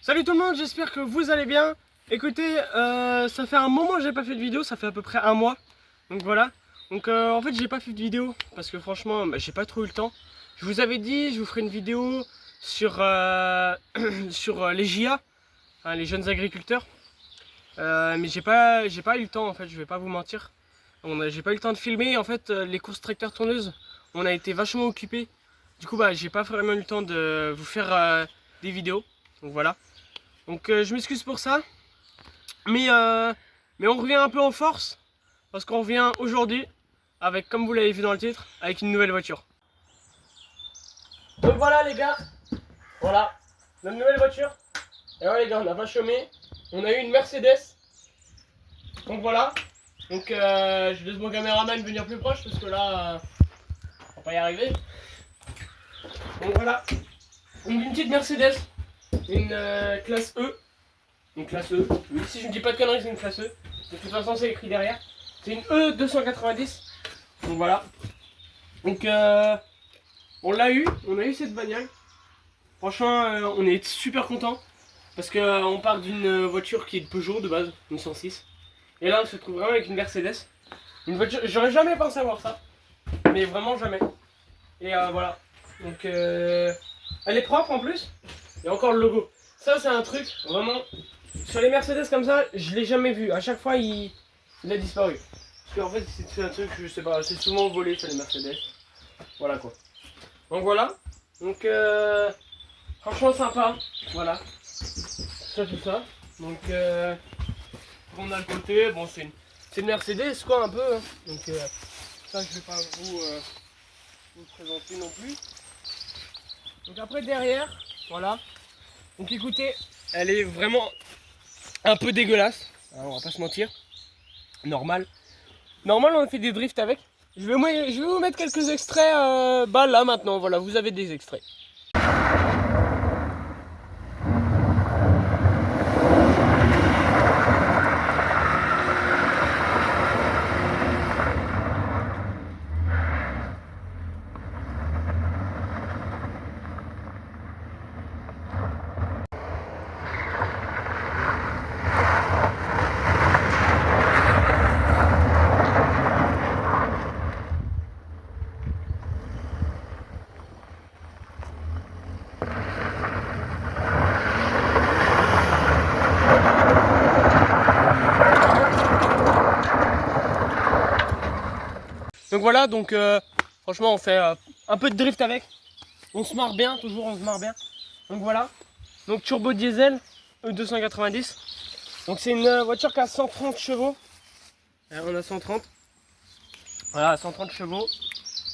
Salut tout le monde, j'espère que vous allez bien. Écoutez, ça fait un moment que j'ai pas fait de vidéo, ça fait à peu près un mois. Donc voilà. Donc en fait j'ai pas fait de vidéo parce que franchement j'ai pas trop eu le temps. Je vous avais dit, je vous ferai une vidéo sur, sur les JA, hein, les jeunes agriculteurs. Mais j'ai pas eu le temps en fait, je vais pas vous mentir. J'ai pas eu le temps de filmer. En fait les courses tracteur-tourneuse, on a été vachement occupés. Du coup bah j'ai pas vraiment eu le temps de vous faire des vidéos. Donc voilà. Donc je m'excuse pour ça, mais on revient un peu en force, parce qu'on revient aujourd'hui, avec, comme vous l'avez vu dans le titre, avec une nouvelle voiture. Donc voilà les gars, voilà, notre nouvelle voiture. Et ouais les gars, on n'a pas chômé, on a eu une Mercedes. Donc voilà, donc je laisse mon caméraman venir plus proche, parce que là, on va pas y arriver. Donc voilà, une petite Mercedes, une classe E. Une classe E. Oui, si je ne dis pas de conneries, c'est une classe E. De toute façon, c'est écrit derrière. C'est une E290. Donc voilà. Donc on l'a eu. On a eu cette bagnole. Franchement, on est super content. Parce qu'on part d'une voiture qui est de Peugeot de base, une 106. Et là, on se trouve vraiment avec une Mercedes. Une voiture, j'aurais jamais pensé avoir ça. Mais vraiment jamais. Et voilà. Donc elle est propre en plus. Et encore le logo. Ça, c'est un truc vraiment. Sur les Mercedes comme ça, je l'ai jamais vu. À chaque fois, il a disparu. Parce qu'en fait, c'est un truc, je sais pas, c'est souvent volé sur les Mercedes. Voilà quoi. Donc voilà. Donc franchement sympa. Voilà. Ça, tout ça. Donc on a le côté. Bon, c'est une Mercedes quoi un peu. Hein. Donc ça, je vais pas vous le présenter non plus. Donc après derrière, voilà. Donc écoutez, elle est vraiment un peu dégueulasse, on va pas se mentir. Normal, on a fait des drifts avec. Je vais vous mettre quelques extraits bah là maintenant, voilà, vous avez des extraits. Donc voilà, donc franchement on fait un peu de drift avec. On se marre bien, toujours on se marre bien. Donc voilà, donc turbo diesel E290. Donc c'est une voiture qui a 130 chevaux. On a 130. Voilà, 130 chevaux.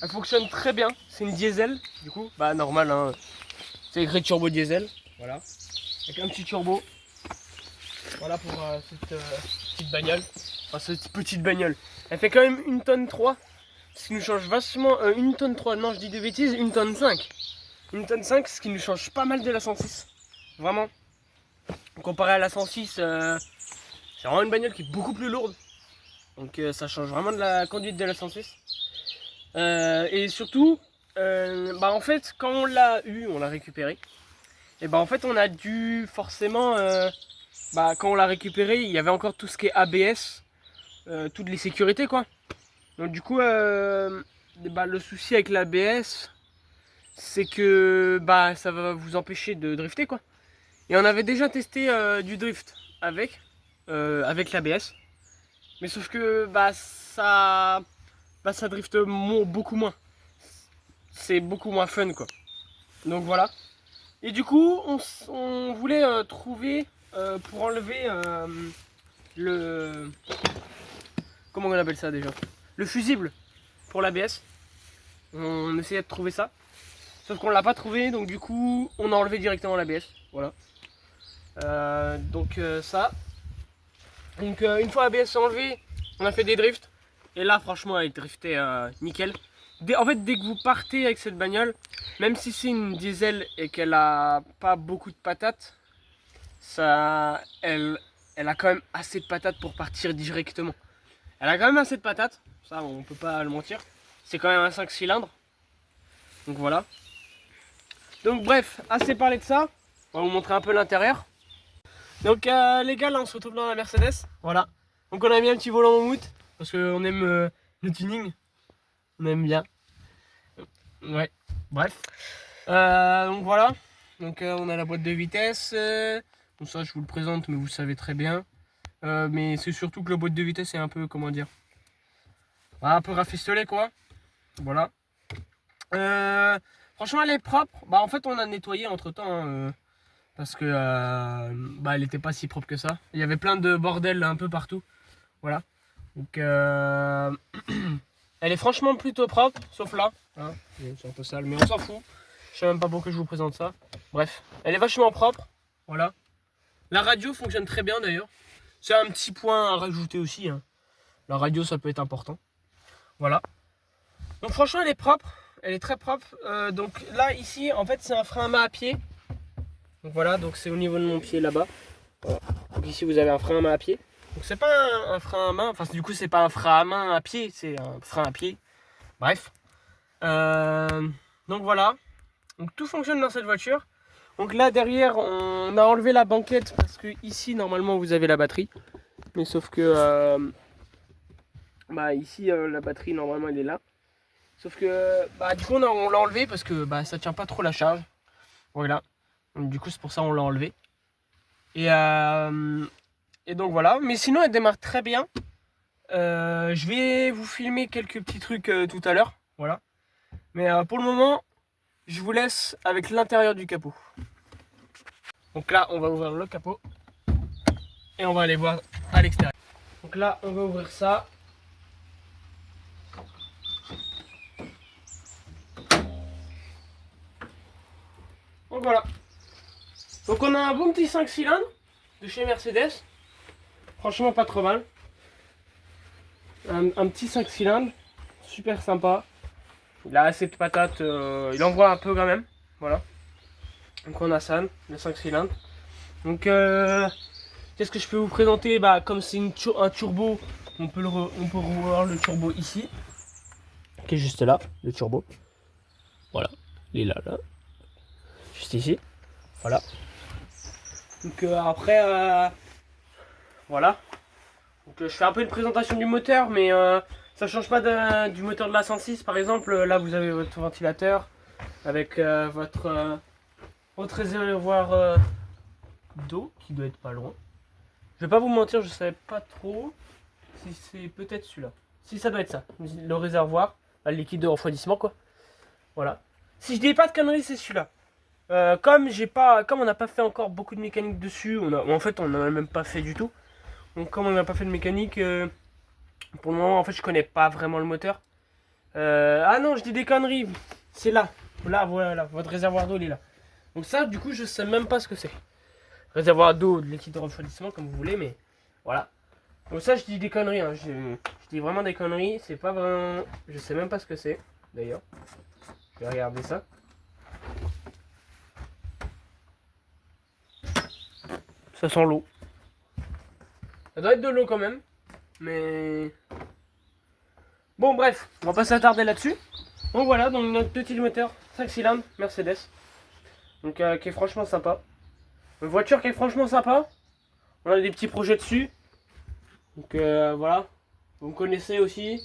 Elle fonctionne très bien. C'est une diesel, du coup, bah normal, hein. C'est écrit turbo diesel. Voilà, avec un petit turbo. Voilà pour cette petite bagnole. Enfin, cette petite bagnole. Elle fait quand même 1 tonne 3. Ce qui nous change vachement. 1 tonne 3, non, je dis des bêtises, 1 tonne 5. 1 tonne 5, ce qui nous change pas mal de la 106. Vraiment. Comparé à la 106, c'est vraiment une bagnole qui est beaucoup plus lourde. Donc ça change vraiment de la conduite de la 106. Et surtout, bah en fait, quand on l'a eu, on l'a récupéré. Et bah en fait, on a dû forcément. Bah quand on l'a récupéré, il y avait encore tout ce qui est ABS, toutes les sécurités quoi. Donc du coup, bah, le souci avec l'ABS, c'est que bah ça va vous empêcher de drifter quoi. Et on avait déjà testé du drift avec l'ABS, mais sauf que bah ça drifte beaucoup moins. C'est beaucoup moins fun quoi. Donc voilà. Et du coup, on voulait trouver pour enlever le, comment on appelle ça déjà, le fusible pour l'ABS. On essayait de trouver ça. Sauf qu'on l'a pas trouvé, donc du coup on a enlevé directement l'ABS. Voilà. Donc ça. Donc une fois l'ABS enlevé, on a fait des drifts. Et là franchement elle driftait nickel. En fait dès que vous partez avec cette bagnole, même si c'est une diesel et qu'elle a pas beaucoup de patates, elle a quand même assez de patates pour partir directement. Elle a quand même assez de patates, ça on peut pas le mentir. C'est quand même un 5 cylindres. Donc voilà. Donc bref, assez parlé de ça. On va vous montrer un peu l'intérieur. Donc les gars, là on se retrouve dans la Mercedes. Voilà. Donc on a mis un petit volant en mammouth parce qu'on aime le tuning. On aime bien. Ouais. Bref. Donc voilà. Donc on a la boîte de vitesse. Bon ça je vous le présente mais vous le savez très bien. Mais c'est surtout que la boîte de vitesse est un peu, comment dire, un peu rafistolée quoi. Voilà. Franchement elle est propre. Bah en fait on a nettoyé entre temps. Parce que bah, elle n'était pas si propre que ça. Il y avait plein de bordel un peu partout. Voilà. Donc elle est franchement plutôt propre, sauf là. Hein, c'est un peu sale, mais on s'en fout. Je sais même pas pourquoi je vous présente ça. Bref, elle est vachement propre. Voilà. La radio fonctionne très bien d'ailleurs. C'est un petit point à rajouter aussi. Hein. La radio, ça peut être important. Voilà. Donc franchement, elle est propre. Elle est très propre. Donc là, ici, en fait, c'est un frein à main à pied. Donc voilà, donc c'est au niveau de mon pied là-bas. Voilà. Donc ici, vous avez un frein à main à pied. Donc c'est pas un frein à main. Enfin, du coup, c'est pas un frein à main à pied. C'est un frein à pied. Bref. Donc voilà. Donc tout fonctionne dans cette voiture. Donc là, derrière, on a enlevé la banquette parce que ici, normalement, vous avez la batterie. Mais sauf que bah ici la batterie normalement elle est là. Sauf que bah du coup on l'a enlevé parce que bah ça tient pas trop la charge. Voilà. Donc du coup c'est pour ça on l'a enlevé. Et donc voilà. Mais sinon elle démarre très bien. Je vais vous filmer quelques petits trucs tout à l'heure. Voilà. Mais pour le moment, je vous laisse avec l'intérieur du capot. Donc là on va ouvrir le capot. Et on va aller voir à l'extérieur. Donc là on va ouvrir ça. Donc voilà. Donc on a un bon petit 5 cylindres de chez Mercedes. Franchement pas trop mal. Un petit 5 cylindres. Super sympa. Il a assez de patates. Il envoie un peu quand même. Voilà. Donc on a ça, le 5 cylindres. Donc qu'est-ce que je peux vous présenter? Bah comme c'est un turbo, on peut revoir le turbo ici. Qui est juste là, le turbo. Voilà. Il est là. Juste ici. Voilà. Donc après voilà. Donc je fais un peu une présentation du moteur, mais ça change pas du moteur de la 106 par exemple. Là vous avez votre ventilateur avec votre réservoir d'eau qui doit être pas loin. Je vais pas vous mentir, je savais pas trop si c'est peut-être celui-là. Si ça doit être ça, le réservoir, le liquide de refroidissement quoi. Voilà. Si je dis pas de conneries, c'est celui-là. Comme on n'a pas fait encore beaucoup de mécanique dessus, en fait on n'en a même pas fait du tout. Donc comme on n'a pas fait de mécanique, pour le moment en fait je connais pas vraiment le moteur. Ah non, je dis des conneries. C'est là. Là, voilà, votre réservoir d'eau il est là. Donc ça du coup je sais même pas ce que c'est. Réservoir d'eau, de liquide de refroidissement comme vous voulez, mais voilà. Donc ça je dis des conneries, hein. Je dis vraiment des conneries, c'est pas vraiment. Je sais même pas ce que c'est d'ailleurs. Je vais regarder ça. Ça sent l'eau. Ça doit être de l'eau quand même. Mais bon bref, on va pas s'attarder là-dessus. Donc voilà, donc notre petit moteur 5 cylindres Mercedes. Donc qui est franchement sympa. Une voiture qui est franchement sympa. On a des petits projets dessus. Donc voilà. Vous me connaissez aussi.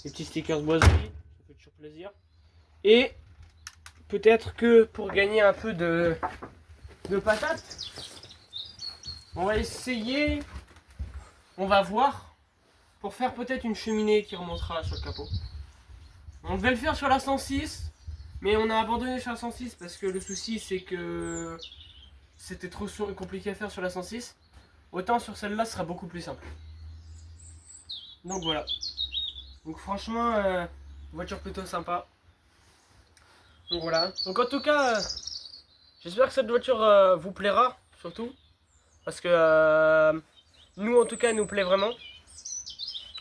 Les petits stickers boiserie. Ça fait toujours plaisir. Et peut-être que pour gagner un peu de patates, on va essayer. On va voir. Pour faire peut-être une cheminée qui remontera sur le capot. On devait le faire sur la 106, mais on a abandonné sur la 106 parce que le souci c'est que c'était trop compliqué à faire sur la 106. Autant sur celle-là ce sera beaucoup plus simple. Donc voilà. Donc franchement, voiture plutôt sympa. Donc voilà. Donc en tout cas, j'espère que cette voiture vous plaira surtout. Parce que nous en tout cas elle nous plaît vraiment.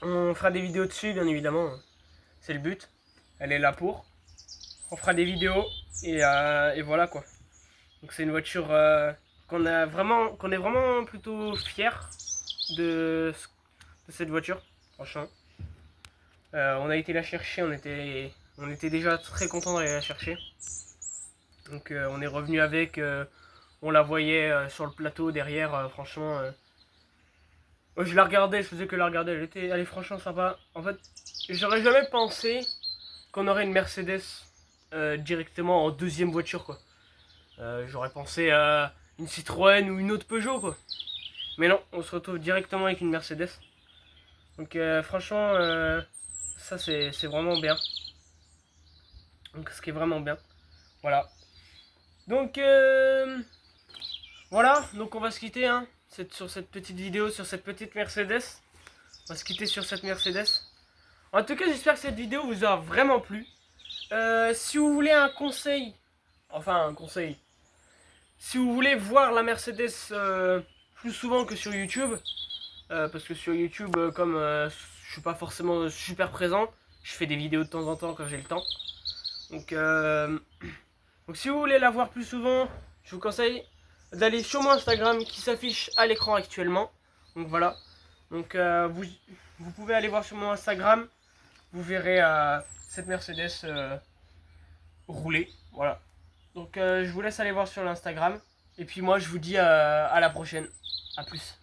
On fera des vidéos dessus, bien évidemment. C'est le but. Elle est là pour. On fera des vidéos et voilà quoi. Donc c'est une voiture qu'on est vraiment plutôt fier de cette voiture. Franchement. On a été la chercher, on était déjà très content d'aller la chercher. Donc on est revenu avec On la voyait sur le plateau derrière, franchement. Je la regardais, je faisais que la regarder, elle est franchement sympa. En fait, j'aurais jamais pensé qu'on aurait une Mercedes directement en deuxième voiture, quoi. J'aurais pensé à une Citroën ou une autre Peugeot, quoi. Mais non, on se retrouve directement avec une Mercedes. Donc franchement, ça c'est vraiment bien. Donc ce qui est vraiment bien. Voilà. Donc voilà, donc on va se quitter hein, sur cette petite vidéo, sur cette petite Mercedes. On va se quitter sur cette Mercedes. En tout cas, j'espère que cette vidéo vous aura vraiment plu. Si vous voulez un conseil, enfin un conseil, si vous voulez voir la Mercedes plus souvent que sur YouTube, parce que sur YouTube, comme je suis pas forcément super présent, je fais des vidéos de temps en temps quand j'ai le temps. Donc, donc si vous voulez la voir plus souvent, je vous conseille d'aller sur mon Instagram qui s'affiche à l'écran actuellement. Donc voilà. Donc vous pouvez aller voir sur mon Instagram. Vous verrez cette Mercedes rouler. Voilà. Donc je vous laisse aller voir sur l'Instagram. Et puis moi je vous dis à la prochaine. A plus.